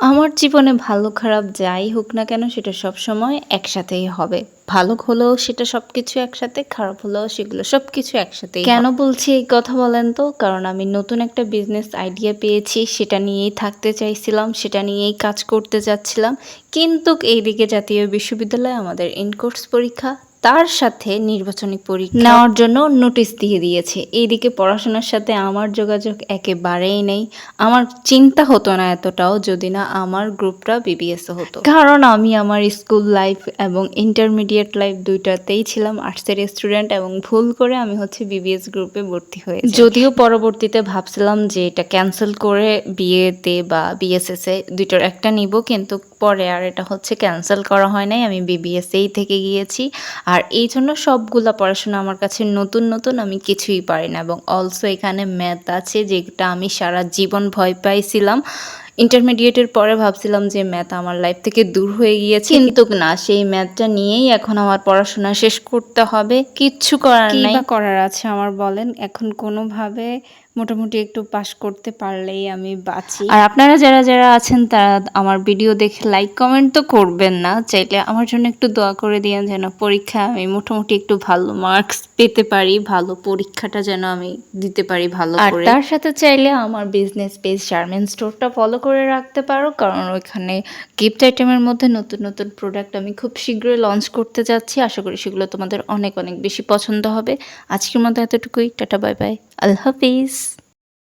আমার জীবনে ভালো খারাপ যাই হোক না কেন সেটা সবসময় একসাথেই হবে। ভালো হলেও সেটা সবকিছু একসাথে, খারাপ হলেও সেগুলো সবকিছু একসাথেই কেন বলছি এই কথা বলেন তো? কারণ আমি নতুন একটা বিজনেস আইডিয়া পেয়েছি, সেটা নিয়েই থাকতে চাইছিলাম, সেটা নিয়েই কাজ করতে যাচ্ছিলাম। কিন্তু এইদিকে জাতীয় বিশ্ববিদ্যালয়ে আমাদের ইন কোর্স পরীক্ষা, তার সাথে নির্বাচনী পরীক্ষা নেওয়ার জন্য নোটিশ দিয়ে দিয়েছে। এইদিকে পড়াশোনার সাথে আমার যোগাযোগ একেবারেই নেই। আমার চিন্তা হতো না এতটাও যদি না আমার গ্রুপটা বিবিএসে হতো। কারণ আমি আমার স্কুল লাইফ এবং ইন্টারমিডিয়েট লাইফ দুইটাতেই ছিলাম আর্টসের স্টুডেন্ট এবং ভুল করে আমি হচ্ছে বিবিএস গ্রুপে ভর্তি হয়েছি। যদিও পরবর্তীতে ভাবছিলাম যে এটা ক্যান্সেল করে বিএতে বা বিএসএসে দুইটার একটা নিব, কিন্তু পরে আর এটা হচ্ছে ক্যান্সেল করা হয় নাই। আমি বিবিএসেই থেকে গিয়েছি। আর এই জন্য সবগুলা পড়াশোনা আমার কাছে নতুন নতুন, আমি কিছুই পারি না। এবং অলসো এখানে ম্যাথ আছে, যেটা আমি সারা জীবন ভয় পাইছিলাম। ইন্টারমিডিয়েটের পরে ভাবছিলাম যে ম্যাথ আমার লাইফ থেকে দূর হয়ে গিয়েছে, কিন্তু না, সেই ম্যাথটা নিয়েই এখন আমার পড়াশোনা শেষ করতে হবে। কিচ্ছু করার নাই। করার আছে আমার বলেন? এখন কোনোভাবে মোটামুটি একটু পাস করতে পারলেই আমি বাঁচি। আর আপনারা যারা যারা আছেন তারা আমার ভিডিও দেখে লাইক কমেন্ট তো করবেন না, চাইলে আমার জন্য একটু দোয়া করে দিয়েন যেন পরীক্ষায় আমি মোটামুটি একটু ভালো মার্কস পেতে পারি, ভালো পরীক্ষাটা যেন আমি দিতে পারি ভালো করে। আর তার সাথে চাইলে আমার বিজনেস পেজ শারমিন স্টোরটা ফলো করে রাখতে পারো, কারণ ওইখানে গিফট আইটেমের মধ্যে নতুন নতুন প্রোডাক্ট আমি খুব শীঘ্রই লঞ্চ করতে যাচ্ছি। আশা করি সেগুলো তোমাদের অনেক অনেক বেশি পছন্দ হবে। আজকের মতো এতটুকুই। টাটা, বাই বাই, আল্লাহ হাফিজ।